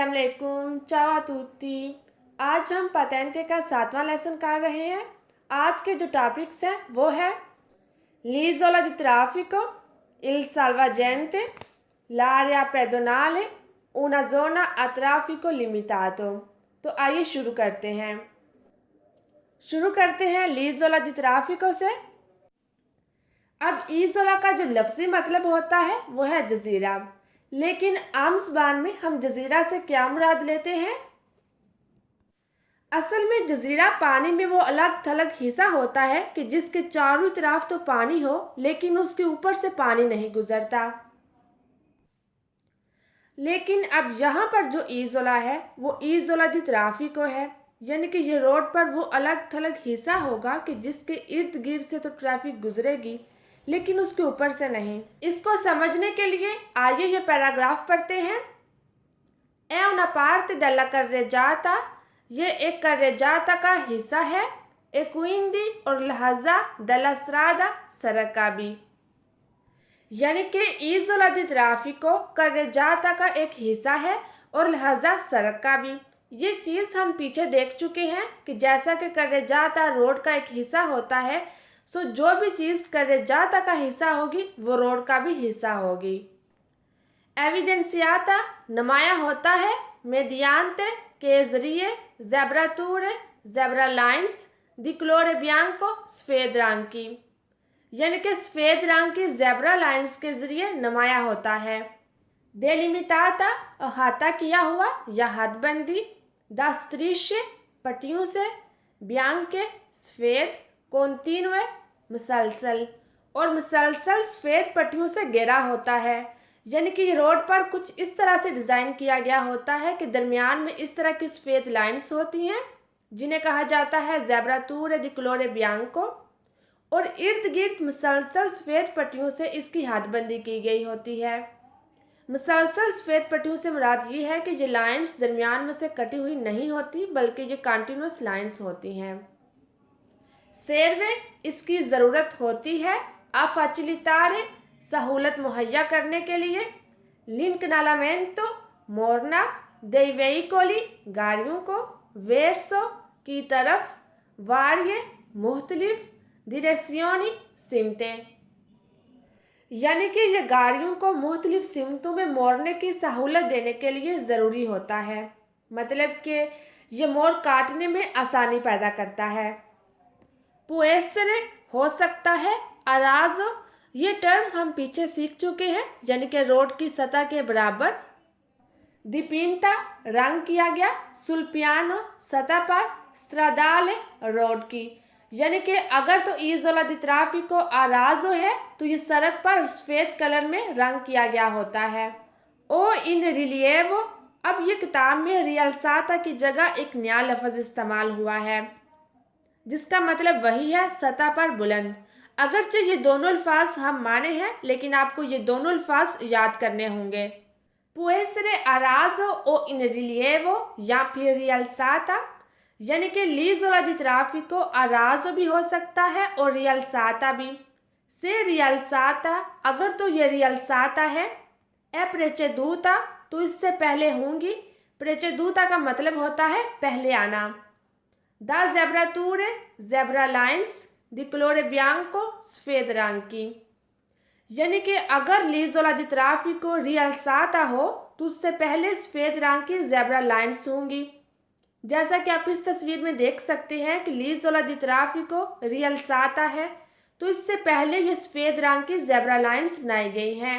अस्सलाम वालेकुम, ciao a tutti। आज हम patente का 7वां लेसन कर रहे हैं। आज के जो टॉपिक्स हैं वो है l'isola di traffico, il salvagente, l'area pedonale, una zona a traffico limitato। तो आइए शुरू करते हैं l'isola di traffico से। अब इज़ोला का जो लफ्ज़ी मतलब होता है वो है जजीरा, लेकिन आम ज़ुबान में हम जजीरा से क्या मुराद लेते हैं? असल में जजीरा पानी में वो अलग थलग हिस्सा होता है कि जिसके चारों तरफ तो पानी हो लेकिन उसके ऊपर से पानी नहीं गुजरता। लेकिन अब यहाँ पर जो इज़ोला है वो इज़ोला दी ट्राफिको है, यानी कि ये रोड पर वो अलग थलग हिस्सा होगा कि जिसके इर्द गिर्द से तो ट्रैफिक गुजरेगी लेकिन उसके ऊपर से नहीं। इसको समझने के लिए आइए ये पैराग्राफ पढ़ते हैं। È una parte della carreggiata, ये एक carreggiata का हिस्सा है। E quindi और लिहाजा della strada सड़क का भी, यानी कि इज़ोला दी ट्राफिको carreggiata का एक हिस्सा है और लिहाजा सड़क का भी। ये चीज़ हम पीछे देख चुके हैं कि जैसा कि carreggiata रोड का एक हिस्सा होता है, सो जो भी चीज़ carreggiata का हिस्सा होगी वो रोड का भी हिस्सा होगी। एविडेंसियाता नुमाया होता है मेडियांते के जरिए ज़ेब्रातूरे ज़ेब्रा लाइन्स दी कलोरे बियांको सफ़ेद रंग की, यानी कि सफ़ेद रंग की ज़ेब्रा लाइन्स के ज़रिए नुमाया होता है। डेलिमिटाता अहाता किया हुआ या हदबंदी, दास्त्रिश्य पट्टियों से, बियांके सफ़ेद, कॉन्टिन्यूए मुसलसल, और मुसलसल सफ़ेद पट्टियों से घेरा होता है, यानी कि ये रोड पर कुछ इस तरह से डिज़ाइन किया गया होता है कि दरमियान में इस तरह की सफ़ेद लाइन्स होती हैं जिन्हें कहा जाता है ज़ेब्रातूरे दी कलोरे बियांको, और इर्द गिर्द मुसलसल सफ़ेद पट्टियों से इसकी हदबंदी की गई होती है। मुसलसल सफ़ेद पट्टियों से मुराद ये है कि ये लाइन्स दरमियान में से कटी हुई नहीं होती बल्कि ये कंटिन्यूस लाइन्स होती हैं। सेरवे इसकी ज़रूरत होती है आ फैसिलिटारे सहूलत मुहैया करने के लिए, l'inquinamento मोरना dei veicoli गाड़ियों को, verso की तरफ, varie मुख्तलिफ, direzioni सिमतें, यानी कि ये गाड़ियों को मुख्तलिफ सिमतों में मोड़ने की सहूलत देने के लिए ज़रूरी होता है, मतलब कि ये मोड़ काटने में आसानी पैदा करता है। पुएसरे हो सकता है, अराजो ये टर्म हम पीछे सीख चुके हैं, यानी कि रोड की सतह के बराबर। दीपिंता रंग किया गया, सुल्पियानो सतह पर, स्ट्रादाले रोड की, यानी कि अगर तो इज़ोला दी ट्राफिको अराजो है तो ये सड़क पर सफ़ेद कलर में रंग किया गया होता है। ओ इन रिलिएवो, अब ये किताब में रियलसाता की जगह एक नया लफ्ज़ इस्तेमाल हुआ है जिसका मतलब वही है सतह पर बुलंद। अगरचे ये दोनों अल्फाज हम माने हैं लेकिन आपको ये दोनों अल्फाज याद करने होंगे। पुएसरे अराजो ओ इन रिलिएवो या फिर रियलसाता, यानी कि l'isola di traffico अराजो भी हो सकता है और रियलसाता भी। से रियलसाता अगर तो ये रियलसाता है, ए प्रेचेदूता तो इससे पहले होंगी, प्रेचेदूता का मतलब होता है पहले आना। दा ज़ेब्रातूरे ज़ेब्रा लाइन्स दी कलोरे बियांको सफ़ेद रंग की, यानी कि अगर l'isola di traffico रियलसाता हो तो उससे पहले सफ़ेद रंग की ज़ेब्रा लाइन्स होंगी। जैसा कि आप इस तस्वीर में देख सकते हैं कि l'isola di traffico रियलसाता है तो इससे पहले ये सफ़ेद रंग की ज़ेब्रा लाइन्स बनाई गई हैं।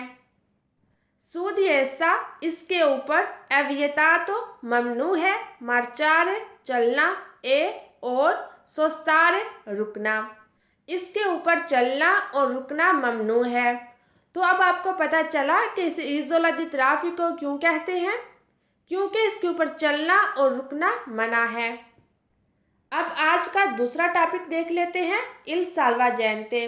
सूदी ऐसा इसके ऊपर एविएटातो ममनू है, मार्चारे चलना, ए और सोस्तारे रुकना, इसके ऊपर चलना और रुकना ममनू है। तो अब आपको पता चला कि इसे इज़ोला दी ट्राफिको क्यों कहते हैं, क्योंकि इसके ऊपर चलना और रुकना मना है। अब आज का दूसरा टॉपिक देख लेते हैं, इल साल्वाजेंते।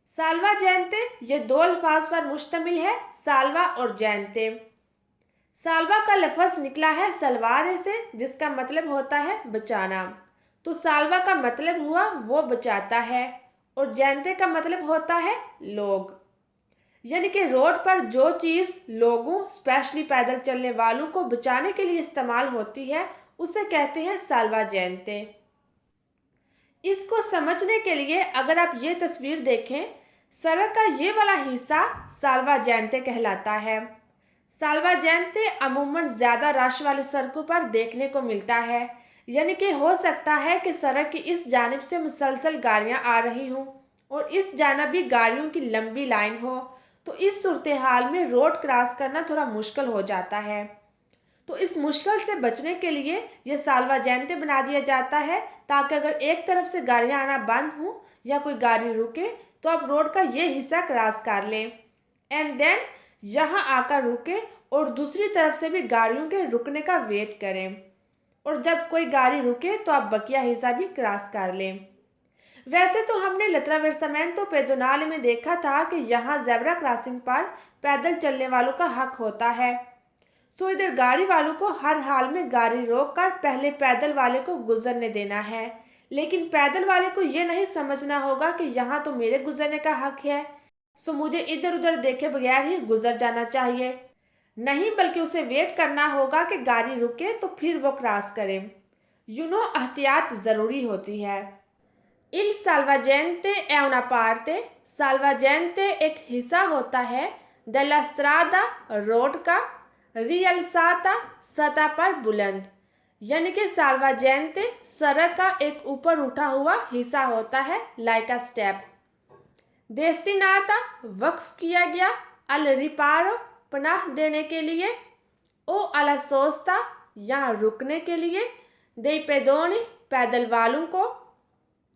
साल्वाजेंते ये दो अल्फाज पर मुश्तमिल है, साल्वा और जेंते। साल्वा का लफ्ज़ निकला है सलवारे से जिसका मतलब होता है बचाना, तो साल्वा का मतलब हुआ वो बचाता है और जेंते का मतलब होता है लोग। यानी कि रोड पर जो चीज़ लोगों स्पेशली पैदल चलने वालों को बचाने के लिए इस्तेमाल होती है उसे कहते हैं साल्वाजेंते। इसको समझने के लिए अगर आप ये तस्वीर देखें, सड़क का ये वाला हिस्सा साल्वाजेंते कहलाता है। साल्वाजेंते अमूमन ज़्यादा रश वाली सड़कों पर देखने को मिलता है, यानी कि हो सकता है कि सड़क की इस जानिब से मुसलसल गाड़ियां आ रही हों और इस जानिब भी गाड़ियों की लंबी लाइन हो, तो इस सूरत हाल में रोड क्रॉस करना थोड़ा मुश्किल हो जाता है। तो इस मुश्किल से बचने के लिए ये साल्वाजेंते बना दिया जाता है, ताकि अगर एक तरफ से गाड़ियां आना बंद हों या कोई गाड़ी रुके तो आप रोड का ये हिस्सा क्रॉस कर लें एंड देन यहाँ आकर रुके और दूसरी तरफ से भी गाड़ियों के रुकने का वेट करें, और जब कोई गाड़ी रुके तो आप बकिया हिस्सा भी क्रॉस कर लें। वैसे तो हमने लत्रावेर्सामेंतो पेदोनाले में देखा था कि यहाँ जेब्रा क्रॉसिंग पर पैदल चलने वालों का हक होता है, सो इधर गाड़ी वालों को हर हाल में गाड़ी रोककर पहले पैदल वाले को गुजरने देना है। लेकिन पैदल वाले को ये नहीं समझना होगा कि यहाँ तो मेरे गुजरने का हक है, सो मुझे इधर उधर देखे बगैर ही गुजर जाना चाहिए। नहीं, बल्कि उसे वेट करना होगा कि गाड़ी रुके तो फिर वो क्रॉस करे। एहतियात ज़रूरी होती है। Il salvagente è una parte, salvagente एक हिस्सा होता है della strada रोड का, rialzata सतह पर बुलंद, यानी कि साल्वाजेंते सड़क का एक ऊपर उठा हुआ हिस्सा होता है लाइक अ स्टेप। डेस्टिनाता वक्फ किया गया, अल रिपारो पनाह देने के लिए, ओ अला सोस्ता यहाँ रुकने के लिए, दे पेदोनी पैदल वालों को,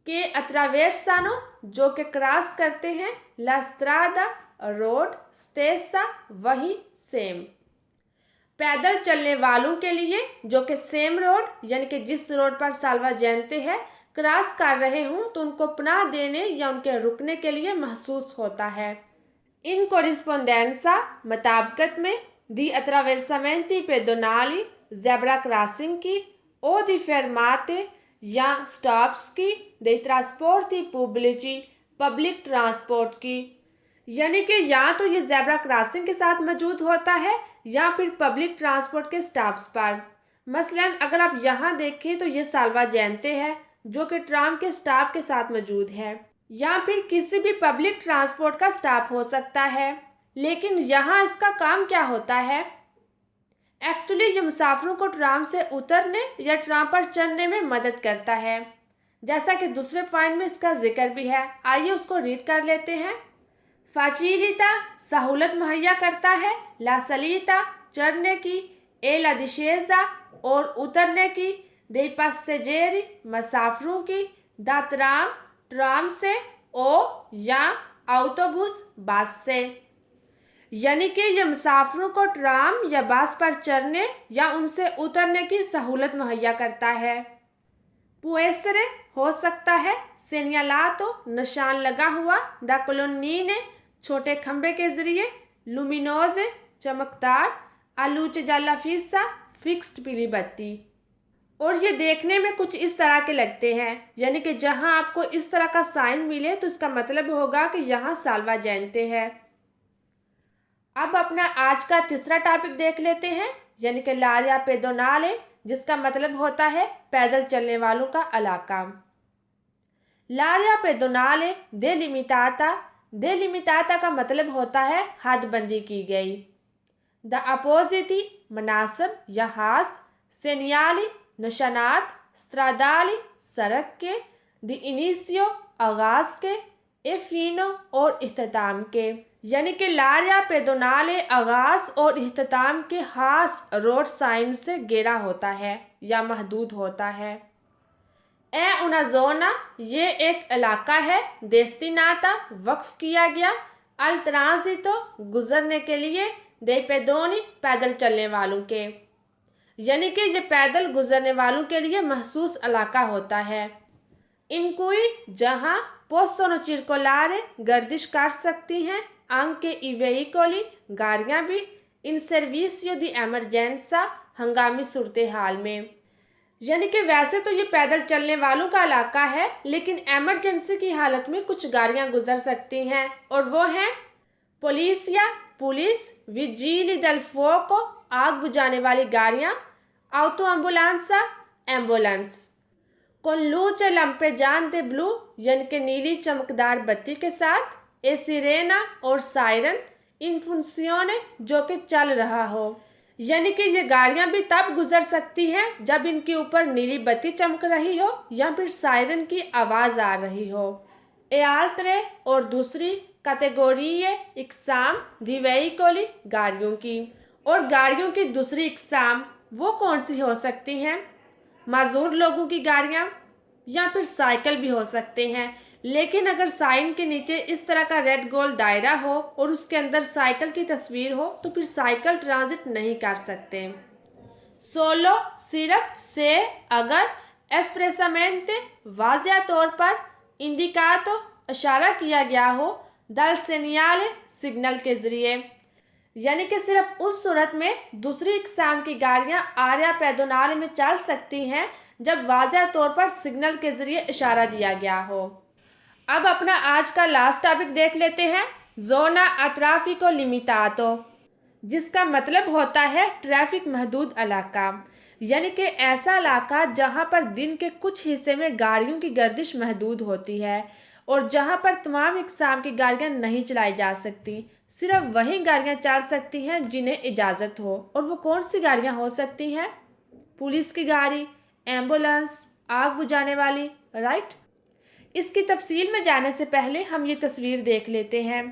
के अत्रावेर्सानो जो के क्रॉस करते हैं, ला स्ट्रादा रोड, स्टेसा वही सेम, पैदल चलने वालों के लिए जो कि सेम रोड यानी कि जिस रोड पर साल्वाजेंते है क्रॉस कर रहे हों तो उनको पनाह देने या उनके रुकने के लिए महसूस होता है। इन कोरिस्पोंडेंसा मुताबिकत में दी अत्रावेर्सामेंती पेदोनाली जेब्रा क्रॉसिंग की ओ दी फेरमाते या स्टॉप्स की, दे ट्रांसपोर्टी पुब्लिची पब्लिक ट्रांसपोर्ट की, यानी कि या तो ये जेब्रा क्रॉसिंग के साथ मौजूद होता है या फिर पब्लिक ट्रांसपोर्ट के स्टॉप्स पर। मसलन अगर आप यहाँ देखें तो ये साल्वाजेंते है जो कि ट्राम के स्टॉप के साथ मौजूद है, या फिर किसी भी पब्लिक ट्रांसपोर्ट का स्टॉप हो सकता है। लेकिन यहाँ इसका काम क्या होता है? एक्चुअली ये मुसाफिरों को ट्राम से उतरने या ट्राम पर चढ़ने में मदद करता है, जैसा कि दूसरे पॉइंट में इसका जिक्र भी है। आइए उसको रीड कर लेते हैं। फाचिलिता सहूलत मुहैया करता है, ला सलीता चढ़ने की, ए ला दिशेजा और उतरने की, दे पासेजेरी मुसाफिरों की, दा ट्राम ट्राम से, ओ या ऑटोबुस बस से, यानी कि यह मुसाफिरों को ट्राम या बस पर चढ़ने या उनसे उतरने की सहूलत मुहैया करता है। पुएसरे हो सकता है, सेनियालातो निशान लगा हुआ, दा कॉलोनी छोटे खंबे के जरिए, लुमिनोजे चमकदार, आलूच जाला फीसा फिक्स्ड पीली बत्ती। और ये देखने में कुछ इस तरह के लगते हैं, यानी कि जहां आपको इस तरह का साइन मिले तो इसका मतलब होगा कि यहाँ साल्वाजेंते है। अब अपना आज का तीसरा टॉपिक देख लेते हैं, यानी कि लारिया पेदोनाले, जिसका मतलब होता है पैदल चलने वालों का इलाका। लारिया पेदोनाले डेलिमिटाता का मतलब होता है हदबंदी की गई। द अपोजिटी मनासब या हास, सेनियाली निशानात, स्ट्रादाली सड़क के, द इनिसियो आगाज के, ए फिनो और इख्तिताम के, यानी कि लारिया पेदोनाले आगाज और इख्तिताम के खास रोड साइन से घेरा होता है या महदूद होता है। ए उना जोना ये एक इलाका है, डेस्टिनाता वक्फ किया गया, अल ट्रांजितो गुजरने के लिए, दे पेदोनी पैदल चलने वालों के, यानी कि ये पैदल गुजरने वालों के लिए महसूस इलाका होता है। इनकोई जहाँ पोस्टोनो चिरकोलारे गर्दिश कर सकती हैं, आंके ई वेहिकोली गाड़ियाँ भी, इन सर्विसियो दी एमरजेंसा हंगामी सूरत हाल में, यानी कि वैसे तो ये पैदल चलने वालों का इलाका है, लेकिन एमरजेंसी की हालत में कुछ गाड़ियाँ गुजर सकती हैं और वो हैं पोलिसिया पुलिस, विजिली दल फोको आग बुझाने वाली गाड़ियाँ, ऑटो एम्बुलेंसा ambulance. con luce lampeggiante blue यानी कि नीली चमकदार बत्ती के साथ, ए सिरेना और सायरन इन फंक्शने जो कि चल रहा हो, यानी कि ये गाड़ियां भी तब गुजर सकती हैं जब इनके ऊपर नीली बत्ती चमक रही हो या फिर सायरन की आवाज आ रही हो। ए आल्त्रे और दूसरी कैटेगोरी इकसाम दी वेहिकोली गाड़ियों की, और गाड़ियों की दूसरी इकसाम वो कौन सी हो सकती हैं? माजूर लोगों की गाड़ियाँ या फिर साइकिल भी हो सकते हैं, लेकिन अगर साइन के नीचे इस तरह का रेड गोल दायरा हो और उसके अंदर साइकिल की तस्वीर हो तो फिर साइकिल ट्रांजिट नहीं कर सकते। सोलो सिर्फ से अगर एस्प्रेसमेंटे वाज़िया तौर पर इंडिकातो इशारा किया गया हो दल सेनियाले सिग्नल के जरिए, यानी कि सिर्फ उस सूरत में दूसरी इकसाम की गाड़ियां आर्या पैदोनाल में चल सकती हैं जब वाज़िया तौर पर सिग्नल के जरिए इशारा दिया गया हो। अब अपना आज का लास्ट टॉपिक देख लेते हैं, जोना अट्राफिको लिमितातो, जिसका मतलब होता है ट्रैफिक महदूद इलाका, यानी कि ऐसा इलाका जहां पर दिन के कुछ हिस्से में गाड़ियों की गर्दिश महदूद होती है और जहां पर तमाम इकसाम की गाड़ियां नहीं चलाई जा सकती, सिर्फ वही गाड़ियां चल सकती हैं जिन्हें इजाज़त हो। और वो कौन सी गाड़ियां हो सकती हैं? पुलिस की गाड़ी, एम्बुलेंस, आग बुझाने वाली, राइट। इसकी तफसील में जाने से पहले हम ये तस्वीर देख लेते हैं।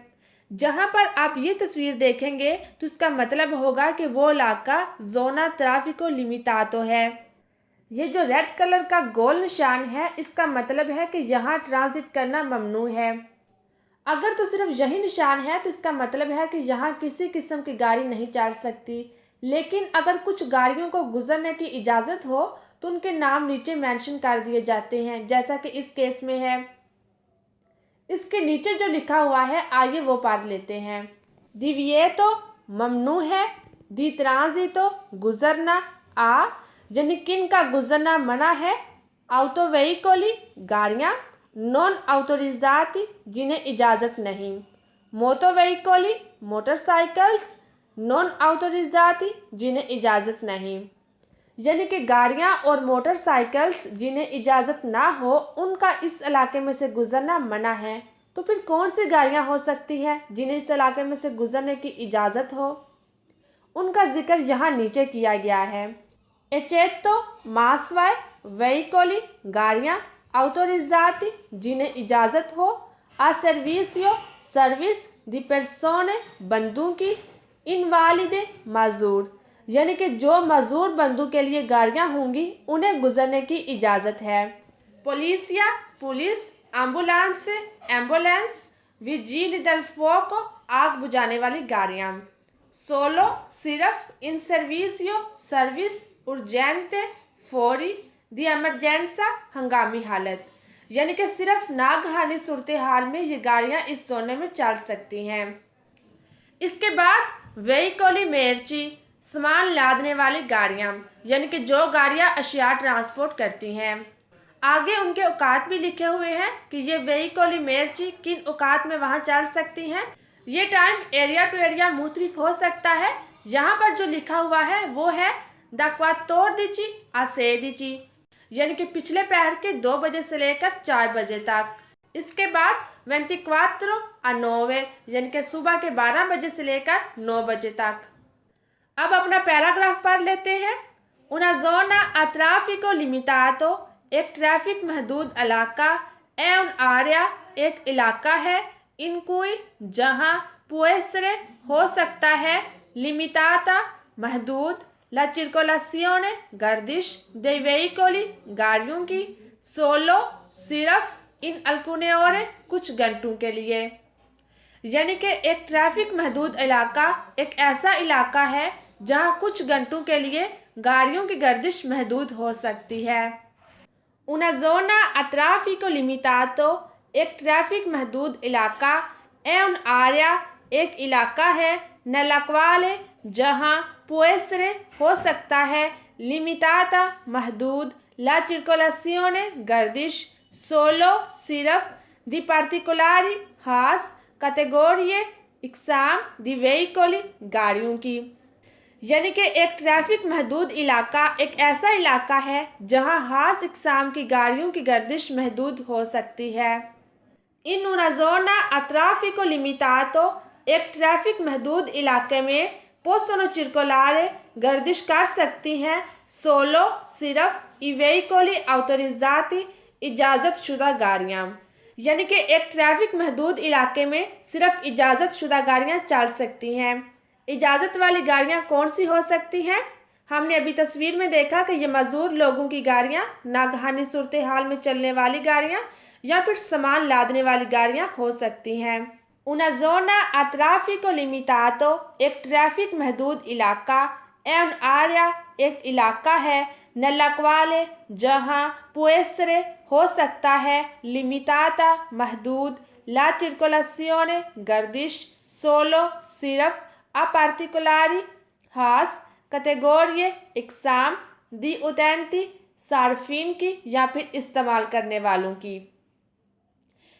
जहां पर आप ये तस्वीर देखेंगे तो इसका मतलब होगा कि वो इलाका जोना ट्राफिको लिमितातो है। ये जो रेड कलर का गोल निशान है इसका मतलब है कि यहाँ ट्रांजिट करना ममनू है। अगर तो सिर्फ यही निशान है तो इसका मतलब है कि यहाँ किसी किस्म की गाड़ी नहीं चल सकती, लेकिन अगर कुछ गाड़ियों को गुजरने की इजाज़त हो तो उनके नाम नीचे मेंशन कर दिए जाते हैं, जैसा कि इस केस में है। इसके नीचे जो लिखा हुआ है आइए वो पढ़ लेते हैं। दिविएतो ममनू है, दी ट्रांजितो गुजरना आ यानी किन का गुजरना मना है, ऑटो वेहिकोली गाड़ियाँ, नॉन ऑटोरिजाती जिन्हें इजाज़त नहीं, मोटो वेहिकोली मोटरसाइकिल्स, नॉन ऑटोरिजाती जिन्हें इजाज़त नहीं, यानी कि गाड़ियाँ और मोटरसाइकिल्स जिन्हें इजाज़त ना हो उनका इस इलाके में से गुजरना मना है। तो फिर कौन सी गाड़ियाँ हो सकती हैं जिन्हें इस इलाके में से गुजरने की इजाज़त हो? उनका जिक्र यहाँ नीचे किया गया है। एचेतो मासवाय वेहिकोली गाड़ियाँ, ऑटोरिजाती जिन्हें इजाज़त हो, आ सर्विसियो सर्विस दी पर्सोने बंदों की, इनवालिदे माजूर यानी कि जो मजूर बंदों के लिए गाड़ियाँ होंगी उन्हें गुजरने की इजाज़त है। पोलिसिया पुलिस, एम्बुलेंस एम्बुलेंस, विजिली दल फोको आग बुझाने वाली गाड़ियाँ। सोलो सिर्फ इन सर्विसियो सर्विस उर्जेंटे फौरी दी एमरजेंसा हंगामी हालत, यानी कि सिर्फ नागहानी सूरत हाल में ये गाड़ियाँ इस जोने में चल सकती हैं। इसके बाद वेहिकोली मेर्ची सामान लादने वाली गाड़ियाँ, यानी कि जो गाड़ियाँ अशिया ट्रांसपोर्ट करती हैं। आगे उनके औकात भी लिखे हुए हैं कि ये वेहिकोली मेर्ची किन औकात में वहाँ चल सकती हैं। ये टाइम एरिया टू एरिया मुख्तलिफ हो सकता है। यहाँ पर जो लिखा हुआ है वो है द क्वात्तोर दिची आ सेदिची, यानी कि पिछले पहर के 2 बजे से लेकर 4 बजे तक। इसके बाद 24 आ 9 यानी कि सुबह के 12 बजे से लेकर 9 बजे तक। अब अपना पैराग्राफ पढ़ लेते हैं। उना जोना आ ट्राफिको लिमितातो एक ट्रैफिक महदूद इलाका, ए उन आर्या एक इलाका है, इन कोई जहाँ पुएसरे हो सकता है, लिमिताता महदूद, ला चिरकोलासियोने गर्दिश, दे वेहिकोली गाड़ियों की, सोलो सिर्फ इन अल्कुने और कुछ घंटों के लिए, यानी कि एक ट्रैफिक महदूद इलाका एक ऐसा इलाका है जहां कुछ घंटों के लिए गाड़ियों की गर्दिश महदूद हो सकती है। उना जोना आ ट्राफिको लिमितातो एक ट्रैफिक महदूद इलाका, ए उन आर्या एक इलाका है, नलकवाले जहां पुएसरे हो सकता है, लिमिताता महदूद, ला चिरकोलासियोने गर्दिश, सोलो सिर्फ, दी पार्टिकुलारी खास, कैटेगोरिये इकसाम दी वेहिकली गाड़ियों की। यानी कि एक ट्रैफिक महदूद इलाका एक ऐसा इलाका है जहां खास इकसाम की गाड़ियों की गर्दिश महदूद हो सकती है। इन una zona a traffico limitato एक ट्रैफिक महदूद इलाके में possono circolare गर्दिश कर सकती हैं सोलो सिर्फ i veicoli autorizzati इजाज़त शुदा गाड़ियाँ। यानी कि एक ट्रैफिक महदूद इलाके में सिर्फ इजाज़त शुदा गाड़ियाँ चल सकती हैं। इजाज़त वाली गाड़ियाँ कौन सी हो सकती हैं? हमने अभी तस्वीर में देखा कि ये मजदूर लोगों की गाड़ियाँ, नागहानी सूरत हाल में चलने वाली गाड़ियाँ या फिर सामान लादने वाली गाड़ियाँ हो सकती हैं। una zona a traffico limitato एक ट्रैफिक महदूद इलाका è un'area एक इलाका है nella quale जहाँ può essere हो सकता है limitata महदूद la circolazione गर्दिश solo सिर्फ a particolari खास कैटेगोरी इकसाम दी utenti सार्फिन की या फिर इस्तेमाल करने वालों की।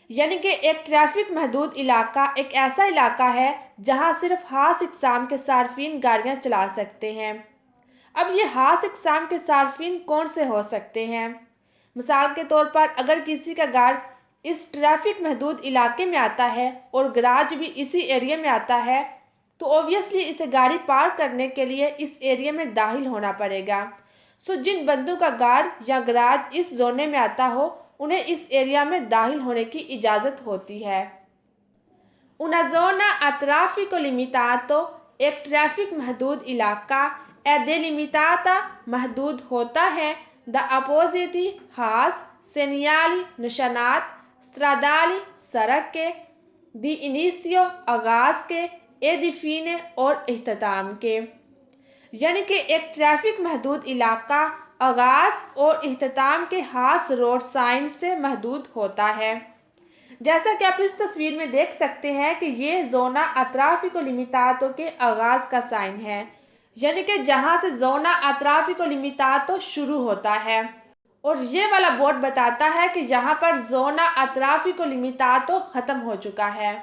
यानी कि एक ट्रैफिक महदूद इलाका एक ऐसा इलाका है जहां सिर्फ खास इकसाम के सार्फिन गाड़ियां चला सकते हैं। अब ये खास इकसाम के सार्फिन कौन से हो सकते हैं? मिसाल के तौर पर अगर किसी का गाड़ इस ट्रैफिक महदूद इलाके में आता है और गराज भी इसी एरिया में आता है तो ऑब्वियसली इसे गाड़ी पार्क करने के लिए इस एरिया में दाखिल होना पड़ेगा। सो जिन बंदों का गाड़ या गराज इस जोने में आता हो उन्हें इस एरिया में दाखिल होने की इजाज़त होती है। una zona a traffico limitato एक ट्रैफिक महदूद इलाका è delimitata महदूद होता है द अपोजिटी खास सेनियाली निशानात स्ट्रादाली सड़क के दी इनिशियो आगाज के ए दिफीने और इख्तिताम के। यानी कि एक ट्रैफिक महदूद इलाका आगाज और इख्तिताम के खास रोड साइन से महदूद होता है। जैसा कि आप इस तस्वीर में देख सकते हैं कि ये जोना a traffico limitato के आगाज का साइन है, यानी कि जहां से जोना a traffico limitato शुरू होता है और ये वाला बोर्ड बताता है कि यहाँ पर जोना a traffico limitato खत्म हो चुका है।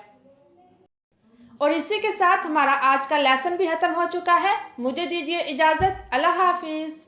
और इसी के साथ हमारा आज का लेसन भी खत्म हो चुका है। मुझे दीजिए इजाज़त। अल्लाह हाफिज़।